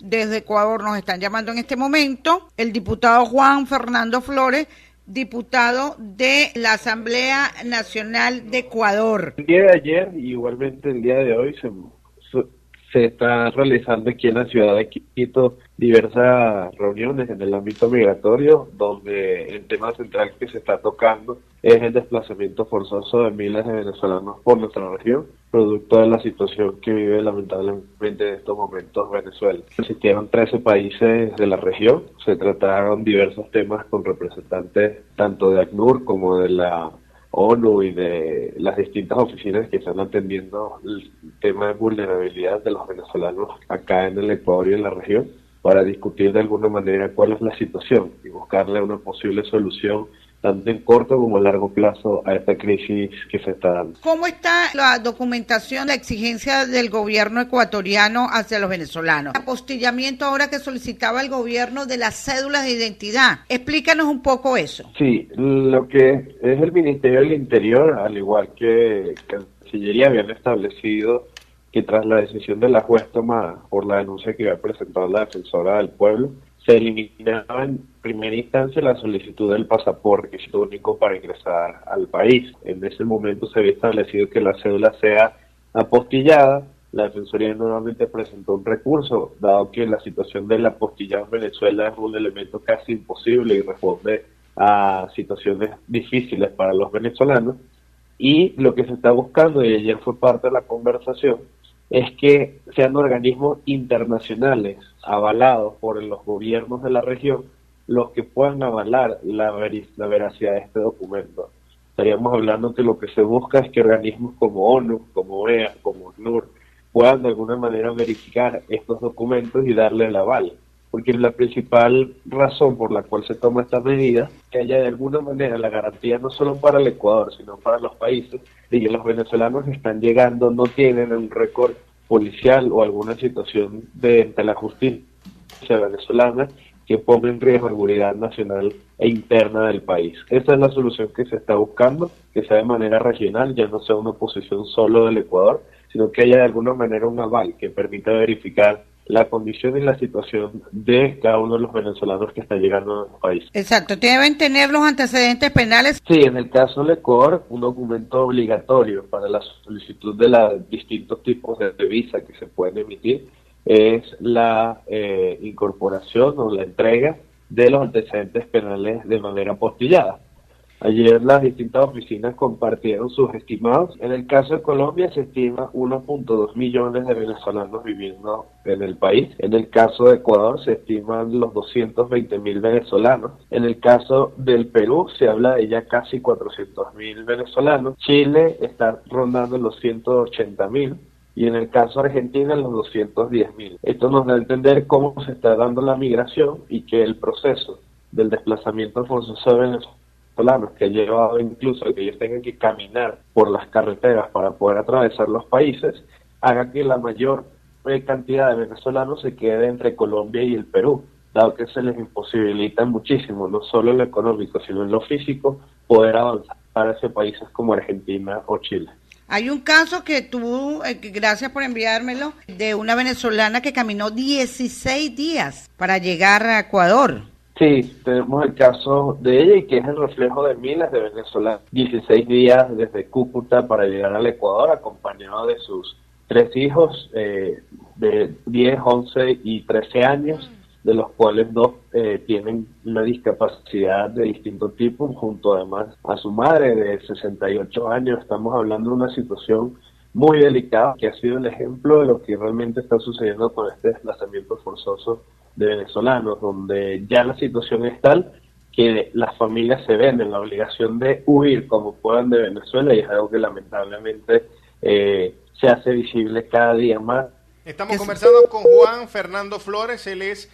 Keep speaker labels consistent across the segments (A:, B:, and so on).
A: Desde Ecuador nos están llamando en este momento el diputado Juan Fernando Flores, diputado de la Asamblea Nacional de Ecuador.
B: El día de ayer y igualmente el día de hoy se está realizando aquí en la ciudad de Quito diversas reuniones en el ámbito migratorio, donde el tema central que se está tocando es el desplazamiento forzoso de miles de venezolanos por nuestra región, producto de la situación que vive lamentablemente en estos momentos Venezuela. Existieron 13 países de la región, se trataron diversos temas con representantes tanto de ACNUR como de la ONU y de las distintas oficinas que están atendiendo el tema de vulnerabilidad de los venezolanos acá en el Ecuador y en la región, para discutir de alguna manera cuál es la situación y buscarle una posible solución tanto en corto como a largo plazo a esta crisis que se está dando.
A: ¿Cómo está la documentación, la exigencia del gobierno ecuatoriano hacia los venezolanos? El apostillamiento ahora que solicitaba el gobierno de las cédulas de identidad. Explícanos un poco eso.
B: Sí, lo que es el Ministerio del Interior, al igual que Cancillería, habían establecido que tras la decisión de la juez tomada por la denuncia que había presentado la defensora del pueblo, se eliminaba en primera instancia la solicitud del pasaporte, requisito único para ingresar al país. En ese momento se había establecido que la cédula sea apostillada. La Defensoría nuevamente presentó un recurso, dado que la situación del apostillado en Venezuela es un elemento casi imposible y responde a situaciones difíciles para los venezolanos. Y lo que se está buscando, y ayer fue parte de la conversación, es que sean organismos internacionales avalados por los gobiernos de la región los que puedan avalar la veracidad de este documento. Estaríamos hablando que lo que se busca es que organismos como ONU, como OEA, como ACNUR, puedan de alguna manera verificar estos documentos y darle el aval. Porque la principal razón por la cual se toma esta medida es que haya de alguna manera la garantía no solo para el Ecuador, sino para los países, de que los venezolanos que están llegando no tienen un récord policial o alguna situación ante la justicia venezolana que ponga en riesgo la seguridad nacional e interna del país. Esa es la solución que se está buscando, que sea de manera regional, ya no sea una posición solo del Ecuador, sino que haya de alguna manera un aval que permita verificar la condición y la situación de cada uno de los venezolanos que están llegando al país.
A: Exacto, deben tener los antecedentes penales.
B: Sí, en el caso del Ecuador, un documento obligatorio para la solicitud de los distintos tipos de visa que se pueden emitir es la incorporación o la entrega de los antecedentes penales de manera apostillada. Ayer las distintas oficinas compartieron sus estimados. En el caso de Colombia se estima 1.2 millones de venezolanos viviendo en el país. En el caso de Ecuador se estiman los 220.000 venezolanos. En el caso del Perú se habla de ya casi 400.000 venezolanos. Chile está rondando los 180.000. Y en el caso de Argentina los 210.000. Esto nos da a entender cómo se está dando la migración y que el proceso del desplazamiento forzoso de venezolanos, que ha llevado incluso a que ellos tengan que caminar por las carreteras para poder atravesar los países, haga que la mayor cantidad de venezolanos se quede entre Colombia y el Perú, dado que se les imposibilita muchísimo, no solo en lo económico, sino en lo físico, poder avanzar hacia países como Argentina o Chile.
A: Hay un caso que tú, gracias por enviármelo, de una venezolana que caminó 16 días para llegar a Ecuador.
B: Sí, tenemos el caso de ella y que es el reflejo de miles de venezolanos. 16 días desde Cúcuta para llegar al Ecuador, acompañado de sus 3 hijos de 10, 11 y 13 años, de los cuales 2 tienen una discapacidad de distinto tipo, junto además a su madre de 68 años. Estamos hablando de una situación muy delicada, que ha sido el ejemplo de lo que realmente está sucediendo con este desplazamiento forzoso de venezolanos, donde ya la situación es tal que las familias se ven en la obligación de huir como puedan de Venezuela, y es algo que lamentablemente se hace visible cada día más.
C: Estamos conversando con Juan Fernando Flores, él es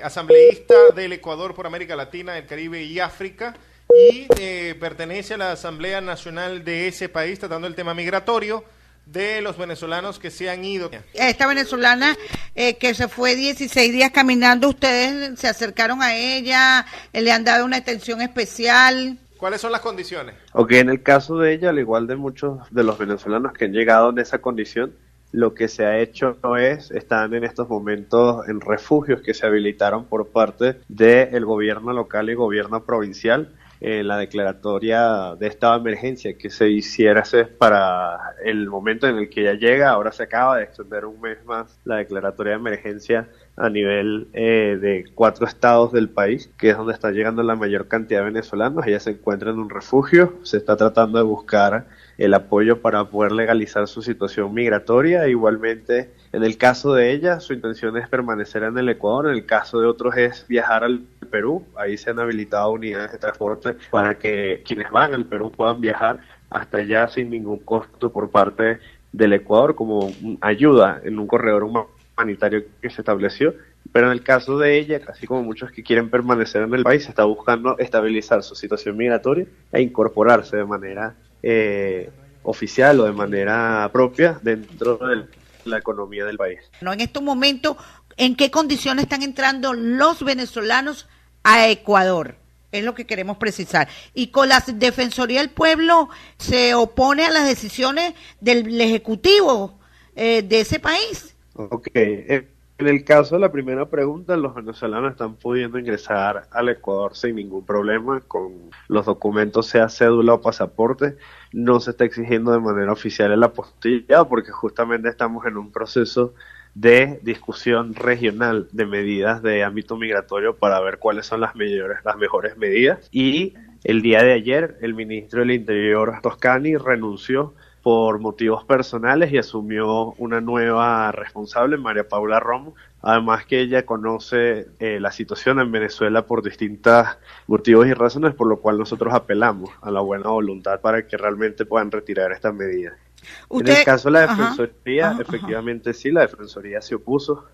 C: asambleísta del Ecuador por América Latina, el Caribe y África, y pertenece a la Asamblea Nacional de ese país, tratando el tema migratorio de los venezolanos que se han ido.
A: Esta venezolana que se fue 16 días caminando, ¿ustedes se acercaron a ella? ¿Le han dado una atención especial?
C: ¿Cuáles son las condiciones?
B: Ok, en el caso de ella, al igual de muchos de los venezolanos que han llegado en esa condición, lo que se ha hecho están en estos momentos en refugios que se habilitaron por parte del gobierno local y gobierno provincial. La declaratoria de estado de emergencia que se hiciera para el momento en el que ya llega, ahora se acaba de extender un mes más la declaratoria de emergencia a nivel de 4 estados del país, que es donde está llegando la mayor cantidad de venezolanos. Ella se encuentra en un refugio, se está tratando de buscar el apoyo para poder legalizar su situación migratoria. Igualmente, en el caso de ella, su intención es permanecer en el Ecuador, en el caso de otros es viajar al Perú. Ahí se han habilitado unidades de transporte para que quienes van al Perú puedan viajar hasta allá sin ningún costo por parte del Ecuador, como ayuda en un corredor humanitario que se estableció. Pero en el caso de ella, así como muchos que quieren permanecer en el país, se está buscando estabilizar su situación migratoria e incorporarse de manera oficial o de manera propia dentro de la economía del país.
A: No, en estos momentos, ¿en qué condiciones están entrando los venezolanos a Ecuador? Es lo que queremos precisar. Y con la Defensoría del Pueblo se opone a las decisiones del Ejecutivo de ese país.
B: Ok. En el caso de la primera pregunta, los venezolanos están pudiendo ingresar al Ecuador sin ningún problema con los documentos, sea cédula o pasaporte. No se está exigiendo de manera oficial el apostillado porque justamente estamos en un proceso de discusión regional de medidas de ámbito migratorio para ver cuáles son las mejores medidas. Y el día de ayer, el ministro del Interior, Toscani, renunció por motivos personales y asumió una nueva responsable, María Paula Romo. Además que ella conoce la situación en Venezuela por distintos motivos y razones, por lo cual nosotros apelamos a la buena voluntad para que realmente puedan retirar estas medidas. En el caso de la Defensoría, efectivamente sí, la Defensoría se opuso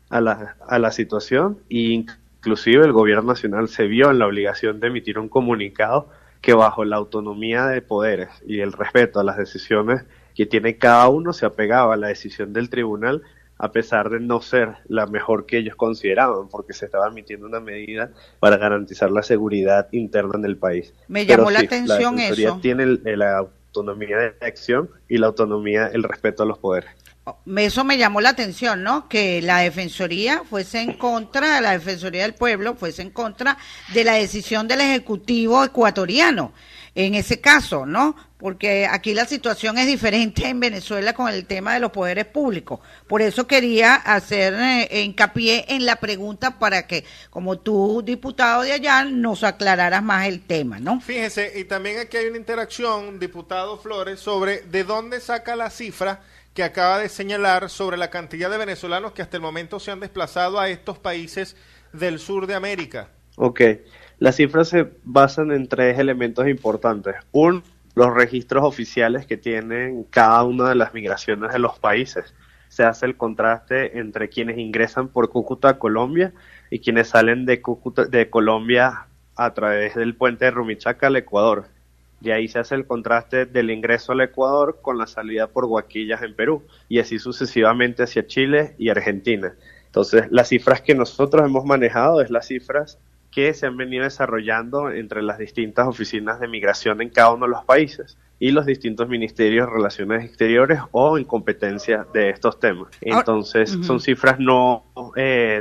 B: a la situación e inclusive el gobierno nacional se vio en la obligación de emitir un comunicado que bajo la autonomía de poderes y el respeto a las decisiones que tiene cada uno se apegaba a la decisión del tribunal, a pesar de no ser la mejor que ellos consideraban, porque se estaba emitiendo una medida para garantizar la seguridad interna en el país.
A: Me llamó la atención
B: la Defensoría
A: eso.
B: Tiene la autonomía de acción y la autonomía, el respeto a los poderes.
A: Eso me llamó la atención, ¿no? Que la Defensoría fuese en contra, la Defensoría del Pueblo fuese en contra de la decisión del Ejecutivo ecuatoriano, en ese caso, ¿no? Porque aquí la situación es diferente en Venezuela con el tema de los poderes públicos. Por eso quería hacer hincapié en la pregunta para que, como tú, diputado de allá, nos aclararas más el tema, ¿no?
C: Fíjese, y también aquí hay una interacción, diputado Flores, sobre de dónde saca la cifra que acaba de señalar sobre la cantidad de venezolanos que hasta el momento se han desplazado a estos países del sur de América.
B: Ok, las cifras se basan en 3 elementos importantes. Uno, los registros oficiales que tienen cada una de las migraciones de los países. Se hace el contraste entre quienes ingresan por Cúcuta a Colombia y quienes salen de Colombia a través del puente de Rumichaca al Ecuador. Y ahí se hace el contraste del ingreso al Ecuador con la salida por Guaquillas en Perú, y así sucesivamente hacia Chile y Argentina. Entonces, las cifras que nosotros hemos manejado es las cifras que se han venido desarrollando entre las distintas oficinas de migración en cada uno de los países y los distintos ministerios de Relaciones Exteriores o en competencia de estos temas. Entonces, son cifras no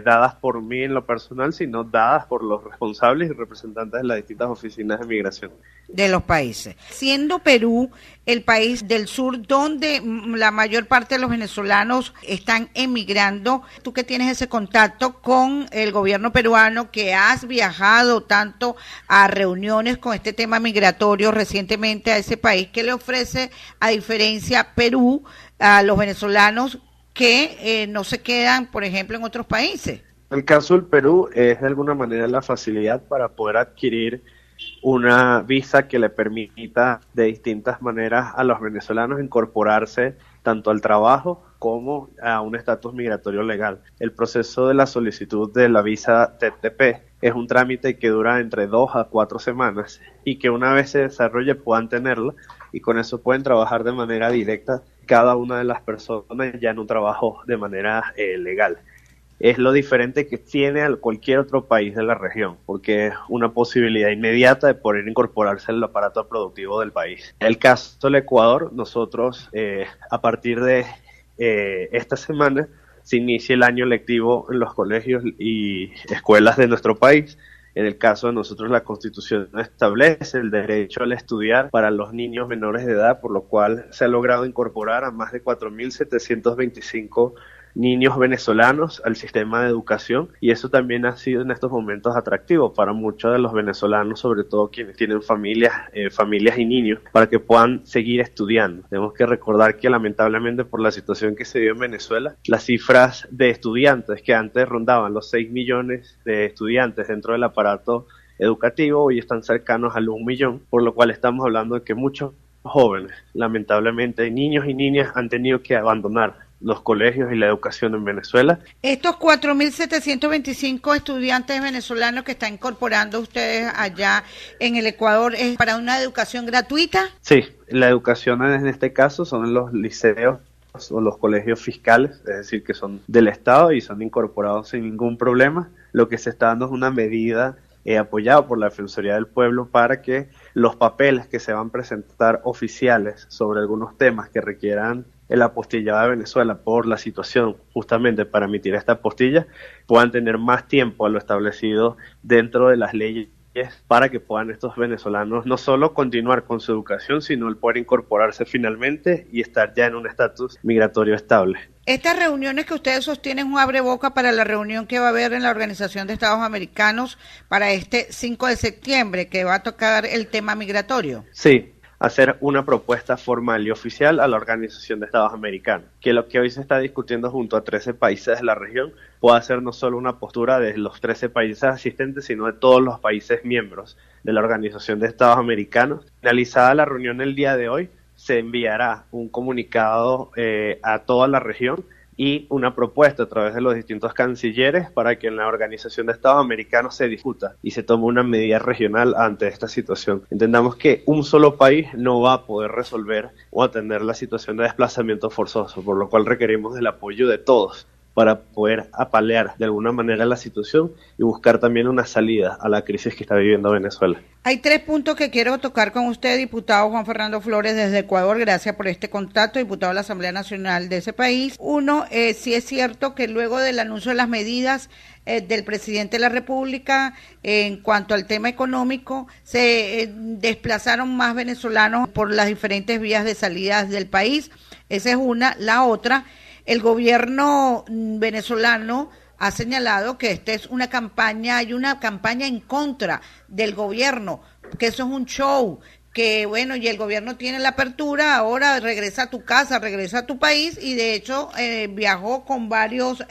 B: dadas por mí en lo personal, sino dadas por los responsables y representantes de las distintas oficinas de migración
A: de los países. Siendo Perú el país del sur donde la mayor parte de los venezolanos están emigrando, tú que tienes ese contacto con el gobierno peruano, que has viajado tanto a reuniones con este tema migratorio recientemente a ese país, ¿qué le ofrece a diferencia Perú a los venezolanos que no se quedan, por ejemplo, en otros países?
B: El caso del Perú es de alguna manera la facilidad para poder adquirir una visa que le permita de distintas maneras a los venezolanos incorporarse tanto al trabajo como a un estatus migratorio legal. El proceso de la solicitud de la visa TTP es un trámite que dura entre 2 a 4 semanas y que una vez se desarrolle puedan tenerla y con eso pueden trabajar de manera directa cada una de las personas ya en un trabajo de manera legal. Es lo diferente que tiene a cualquier otro país de la región, porque es una posibilidad inmediata de poder incorporarse al aparato productivo del país. En el caso del Ecuador, nosotros a partir de esta semana se inicie el año lectivo en los colegios y escuelas de nuestro país. En el caso de nosotros, la Constitución establece el derecho al estudiar para los niños menores de edad, por lo cual se ha logrado incorporar a más de 4.725 niños venezolanos al sistema de educación, y eso también ha sido en estos momentos atractivo para muchos de los venezolanos, sobre todo quienes tienen familias y niños, para que puedan seguir estudiando. Tenemos que recordar que lamentablemente por la situación que se dio en Venezuela, las cifras de estudiantes que antes rondaban los 6 millones de estudiantes dentro del aparato educativo hoy están cercanos al 1 millón, por lo cual estamos hablando de que muchos jóvenes, lamentablemente niños y niñas, han tenido que abandonar los colegios y la educación en Venezuela.
A: Estos 4.725 estudiantes venezolanos que están incorporando ustedes allá en el Ecuador, ¿es para una educación gratuita?
B: Sí, la educación en este caso son los liceos o los colegios fiscales, es decir, que son del Estado y son incorporados sin ningún problema. Lo que se está dando es una medida apoyada por la Defensoría del Pueblo para que los papeles que se van a presentar oficiales sobre algunos temas que requieran el apostillado de Venezuela por la situación justamente para emitir esta apostilla puedan tener más tiempo a lo establecido dentro de las leyes para que puedan estos venezolanos no solo continuar con su educación, sino el poder incorporarse finalmente y estar ya en un estatus migratorio estable.
A: Estas reuniones que ustedes sostienen un abreboca para la reunión que va a haber en la Organización de Estados Americanos para este 5 de septiembre, que va a tocar el tema migratorio.
B: Sí, hacer una propuesta formal y oficial a la Organización de Estados Americanos, que lo que hoy se está discutiendo junto a 13 países de la región pueda ser no solo una postura de los 13 países asistentes, sino de todos los países miembros de la Organización de Estados Americanos. Finalizada la reunión el día de hoy, se enviará un comunicado a toda la región y una propuesta a través de los distintos cancilleres para que en la Organización de Estados Americanos se discuta y se tome una medida regional ante esta situación. Entendamos que un solo país no va a poder resolver o atender la situación de desplazamiento forzoso, por lo cual requerimos del apoyo de todos para poder apalear de alguna manera la situación y buscar también una salida a la crisis que está viviendo Venezuela.
A: Hay 3 puntos que quiero tocar con usted, diputado Juan Fernando Flores, desde Ecuador. Gracias por este contacto, diputado de la Asamblea Nacional de ese país. Uno, sí es cierto que luego del anuncio de las medidas del presidente de la República en cuanto al tema económico, se desplazaron más venezolanos por las diferentes vías de salidas del país. Esa es una. La otra, el gobierno venezolano ha señalado que esta es una campaña, hay una campaña en contra del gobierno, que eso es un show, que bueno, y el gobierno tiene la apertura, ahora regresa a tu casa, regresa a tu país, y de hecho viajó con varios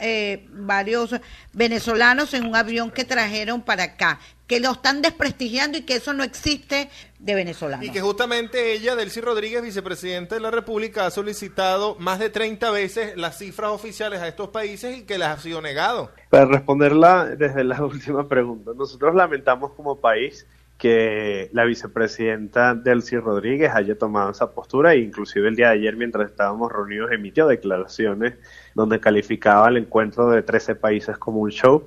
A: venezolanos en un avión que trajeron para acá, que lo están desprestigiando y que eso no existe de venezolanos.
C: Y que justamente ella, Delcy Rodríguez, vicepresidenta de la República, ha solicitado más de 30 veces las cifras oficiales a estos países y que las ha sido negado.
B: Para responderla desde la última pregunta, nosotros lamentamos como país que la vicepresidenta Delcy Rodríguez haya tomado esa postura, e inclusive el día de ayer, mientras estábamos reunidos, emitió declaraciones donde calificaba el encuentro de 13 países como un show.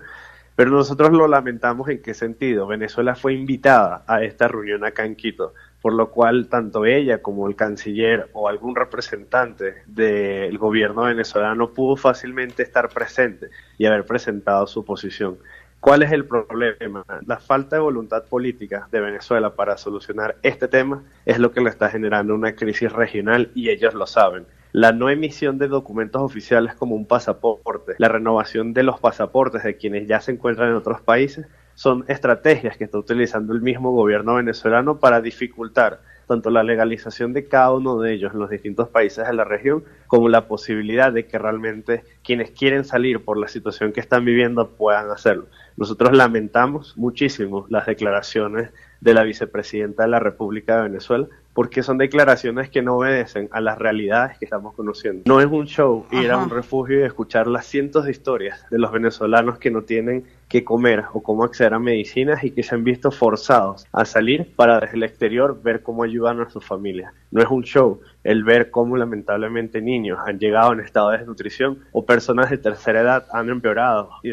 B: Pero nosotros lo lamentamos. ¿En qué sentido? Venezuela fue invitada a esta reunión acá en Quito, por lo cual tanto ella como el canciller o algún representante del gobierno venezolano pudo fácilmente estar presente y haber presentado su posición. ¿Cuál es el problema? La falta de voluntad política de Venezuela para solucionar este tema es lo que le está generando una crisis regional, y ellos lo saben. La no emisión de documentos oficiales como un pasaporte, la renovación de los pasaportes de quienes ya se encuentran en otros países, son estrategias que está utilizando el mismo gobierno venezolano para dificultar tanto la legalización de cada uno de ellos en los distintos países de la región, como la posibilidad de que realmente quienes quieren salir por la situación que están viviendo puedan hacerlo. Nosotros lamentamos muchísimo las declaraciones de la vicepresidenta de la República de Venezuela, porque son declaraciones que no obedecen a las realidades que estamos conociendo. No es un show ir a un refugio y escuchar las cientos de historias de los venezolanos que no tienen qué comer o cómo acceder a medicinas y que se han visto forzados a salir para desde el exterior ver cómo ayudan a sus familias. No es un show el ver cómo lamentablemente niños han llegado en estado de desnutrición o personas de tercera edad han empeorado y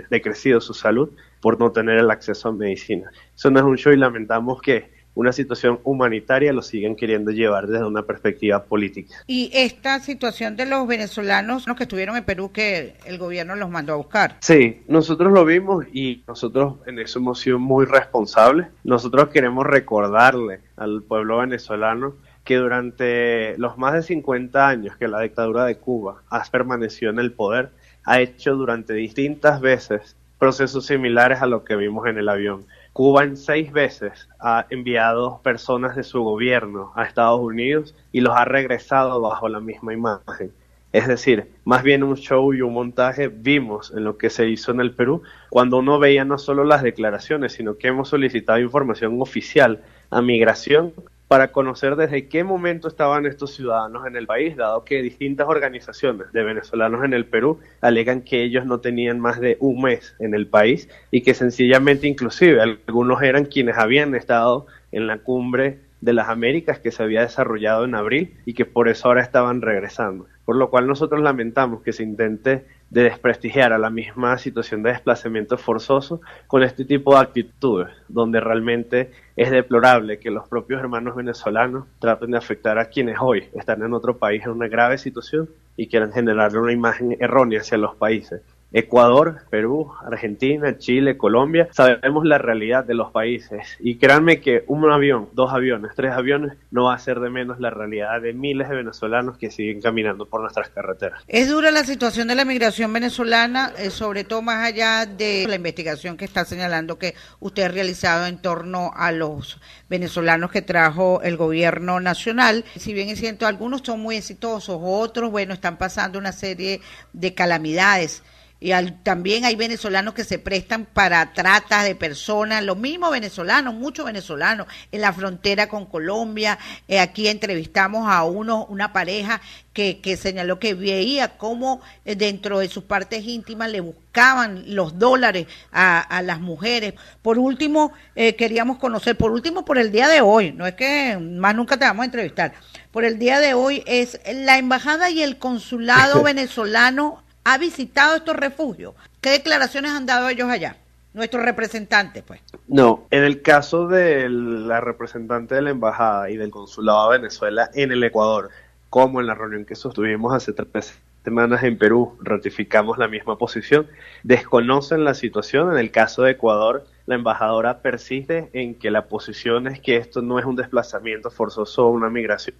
B: decrecido su salud por no tener el acceso a medicina. Eso no es un show, y lamentamos que una situación humanitaria, lo siguen queriendo llevar desde una perspectiva política.
A: Y esta situación de los venezolanos, los que estuvieron en Perú, que el gobierno los mandó a buscar.
B: Sí, nosotros lo vimos y nosotros en eso hemos sido muy responsables. Nosotros queremos recordarle al pueblo venezolano que durante los más de 50 años que la dictadura de Cuba ha permanecido en el poder, ha hecho durante distintas veces procesos similares a lo que vimos en el avión. Cuba en 6 veces ha enviado personas de su gobierno a Estados Unidos y los ha regresado bajo la misma imagen. Es decir, más bien un show y un montaje vimos en lo que se hizo en el Perú, cuando uno veía no solo las declaraciones, sino que hemos solicitado información oficial a Migración para conocer desde qué momento estaban estos ciudadanos en el país, dado que distintas organizaciones de venezolanos en el Perú alegan que ellos no tenían más de un mes en el país y que sencillamente inclusive algunos eran quienes habían estado en la cumbre de las Américas que se había desarrollado en abril y que por eso ahora estaban regresando. Por lo cual nosotros lamentamos que se intente de desprestigiar a la misma situación de desplazamiento forzoso con este tipo de actitudes, donde realmente es deplorable que los propios hermanos venezolanos traten de afectar a quienes hoy están en otro país en una grave situación y quieran generarle una imagen errónea hacia los países. Ecuador, Perú, Argentina, Chile, Colombia, sabemos la realidad de los países y créanme que un avión, 2 aviones, 3 aviones no va a ser de menos la realidad de miles de venezolanos que siguen caminando por nuestras carreteras.
A: Es dura la situación de la migración venezolana, sobre todo más allá de la investigación que está señalando que usted ha realizado en torno a los venezolanos que trajo el gobierno nacional. Si bien es cierto, algunos son muy exitosos, otros, bueno, están pasando una serie de calamidades. Y también hay venezolanos que se prestan para tratas de personas, los mismos venezolanos, muchos venezolanos, en la frontera con Colombia. Aquí entrevistamos a una pareja que señaló que veía cómo dentro de sus partes íntimas le buscaban los dólares a las mujeres. Por último, queríamos conocer, por el día de hoy, no es que más nunca te vamos a entrevistar, por el día de hoy es la embajada y el consulado venezolano ha visitado estos refugios. ¿Qué declaraciones han dado ellos allá? Nuestros representantes, pues.
B: No, en el caso de la representante de la embajada y del consulado de Venezuela en el Ecuador, como en la reunión que sostuvimos hace 3 semanas en Perú, ratificamos la misma posición, desconocen la situación. En el caso de Ecuador, la embajadora persiste en que la posición es que esto no es un desplazamiento forzoso o una migración,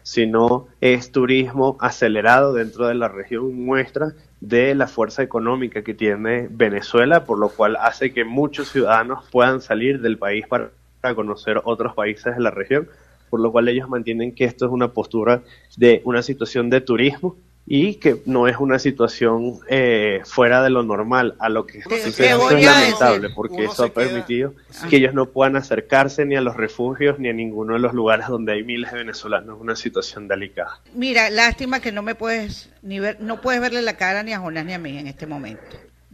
B: sino es turismo acelerado dentro de la región, muestra de la fuerza económica que tiene Venezuela, por lo cual hace que muchos ciudadanos puedan salir del país para conocer otros países de la región, por lo cual ellos mantienen que esto es una postura de una situación de turismo y que no es una situación fuera de lo normal, a lo que sucede. Eso es lamentable porque eso ha permitido que ellos no puedan acercarse ni a los refugios ni a ninguno de los lugares donde hay miles de venezolanos en una situación delicada.
A: Mira, lástima que no me puedes ni ver, no puedes verle la cara ni a Jonás ni a mí en este momento.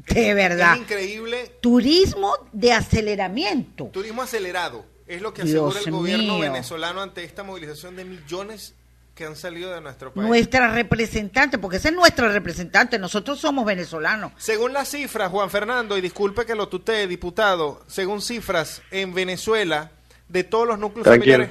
A: De verdad.
C: Es increíble.
A: Turismo de aceleramiento.
C: Turismo acelerado es lo que asegura
A: Dios
C: el gobierno
A: mío.
C: venezolano ante esta movilización de millones que han salido de nuestro país.
A: Nuestra representante, porque esa es nuestra representante, nosotros somos venezolanos.
C: Según las cifras, Juan Fernando, y disculpe que lo tutee, diputado, según cifras en Venezuela, de todos los núcleos familiares,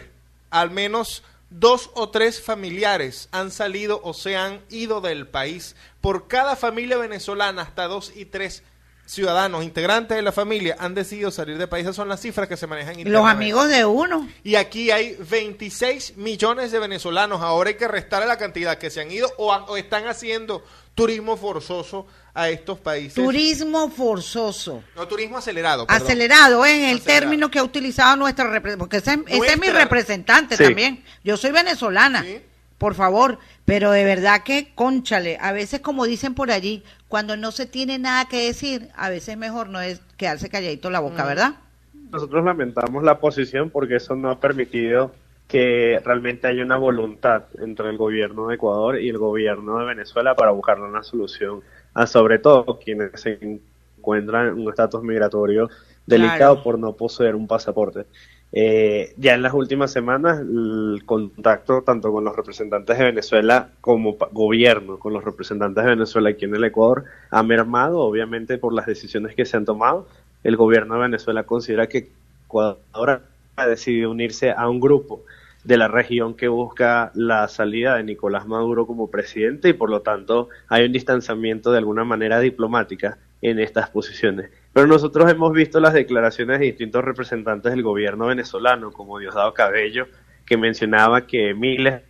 C: al menos 2 o 3 familiares han salido o se han ido del país. Por cada familia venezolana, hasta 2 y 3 ciudadanos, integrantes de la familia, han decidido salir del país. Esas son las cifras que se manejan internamente.
A: Los amigos de uno.
C: Y aquí hay 26 millones de venezolanos. Ahora hay que restarle la cantidad que se han ido o están haciendo turismo forzoso a estos países.
A: Turismo forzoso.
C: No, turismo acelerado. Perdón.
A: Acelerado es el término que ha utilizado nuestra representante, porque ese es mi representante también. Yo soy venezolana. ¿Sí? Por favor, pero de verdad que, cónchale, a veces como dicen por allí, cuando no se tiene nada que decir, a veces es mejor no es quedarse calladito la boca, ¿verdad?
B: Nosotros lamentamos la posición porque eso no ha permitido que realmente haya una voluntad entre el gobierno de Ecuador y el gobierno de Venezuela para buscar una solución a sobre todo quienes se encuentran en un estatus migratorio delicado por no poseer un pasaporte. Ya en las últimas semanas el contacto tanto con los representantes de Venezuela como gobierno con los representantes de Venezuela aquí en el Ecuador ha mermado, obviamente por las decisiones que se han tomado. El gobierno de Venezuela considera que Ecuador ha decidido unirse a un grupo de la región que busca la salida de Nicolás Maduro como presidente y por lo tanto hay un distanciamiento de alguna manera diplomática en estas posiciones. Pero nosotros hemos visto las declaraciones de distintos representantes del gobierno venezolano, como Diosdado Cabello, que mencionaba que miles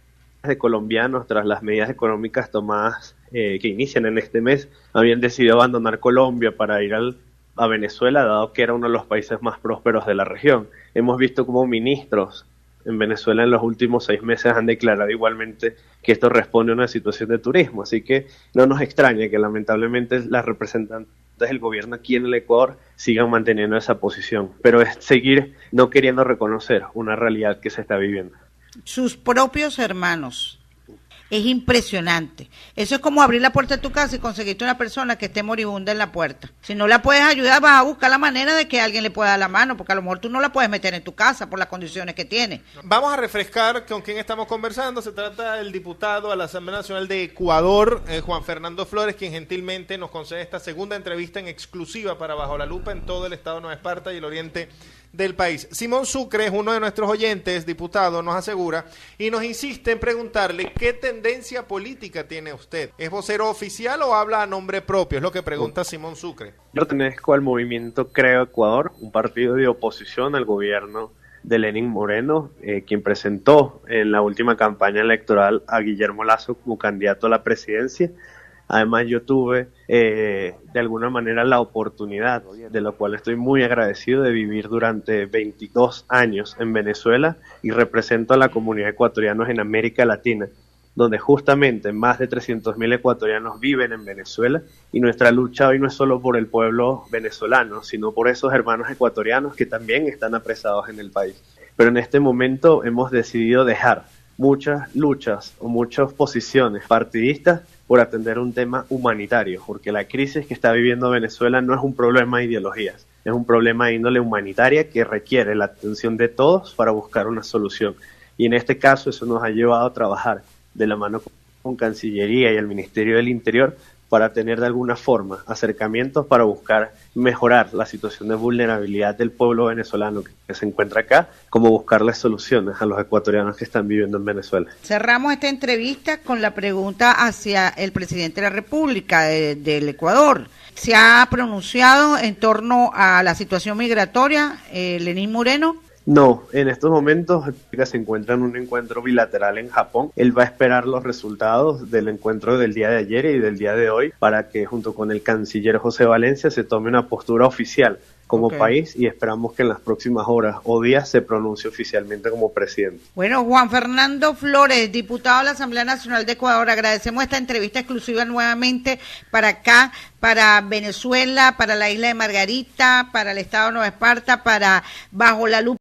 B: de colombianos, tras las medidas económicas tomadas que inician en este mes, habían decidido abandonar Colombia para ir a Venezuela, dado que era uno de los países más prósperos de la región. Hemos visto cómo ministros en Venezuela en los últimos 6 meses han declarado igualmente que esto responde a una situación de turismo, así que no nos extraña que lamentablemente las representantes del gobierno aquí en el Ecuador sigan manteniendo esa posición, pero es seguir no queriendo reconocer una realidad que se está viviendo.
A: Sus propios hermanos. Es impresionante. Eso es como abrir la puerta de tu casa y conseguirte una persona que esté moribunda en la puerta. Si no la puedes ayudar, vas a buscar la manera de que alguien le pueda dar la mano, porque a lo mejor tú no la puedes meter en tu casa por las condiciones que tiene.
C: Vamos a refrescar con quién estamos conversando. Se trata del diputado a la Asamblea Nacional de Ecuador, Juan Fernando Flores, quien gentilmente nos concede esta segunda entrevista en exclusiva para Bajo la Lupa en todo el estado de Nueva Esparta y el oriente del país. Simón Sucre es uno de nuestros oyentes, diputado, nos asegura y nos insiste en preguntarle qué tendencia política tiene usted. ¿Es vocero oficial o habla a nombre propio? Es lo que pregunta Simón Sucre.
B: Yo pertenezco al movimiento Creo Ecuador, un partido de oposición al gobierno de Lenín Moreno, quien presentó en la última campaña electoral a Guillermo Lasso como candidato a la presidencia. Además yo tuve de alguna manera la oportunidad, de lo cual estoy muy agradecido, de vivir durante 22 años en Venezuela y represento a la comunidad ecuatoriana en América Latina, donde justamente más de 300.000 ecuatorianos viven en Venezuela y nuestra lucha hoy no es solo por el pueblo venezolano, sino por esos hermanos ecuatorianos que también están apresados en el país. Pero en este momento hemos decidido dejar muchas luchas o muchas posiciones partidistas por atender un tema humanitario, porque la crisis que está viviendo Venezuela no es un problema de ideologías, es un problema de índole humanitaria que requiere la atención de todos para buscar una solución. Y en este caso eso nos ha llevado a trabajar de la mano con Cancillería y el Ministerio del Interior para tener de alguna forma acercamientos para buscar mejorar la situación de vulnerabilidad del pueblo venezolano que se encuentra acá, como buscarle soluciones a los ecuatorianos que están viviendo en Venezuela.
A: Cerramos esta entrevista con la pregunta hacia el presidente de la República del Ecuador. ¿Se ha pronunciado en torno a la situación migratoria, Lenín Moreno?
B: No, en estos momentos se encuentra en un encuentro bilateral en Japón. Él va a esperar los resultados del encuentro del día de ayer y del día de hoy para que junto con el canciller José Valencia se tome una postura oficial como país y esperamos que en las próximas horas o días se pronuncie oficialmente como presidente.
A: Bueno, Juan Fernando Flores, diputado de la Asamblea Nacional de Ecuador, agradecemos esta entrevista exclusiva nuevamente para acá, para Venezuela, para la isla de Margarita, para el estado de Nueva Esparta, para Bajo la Lupa.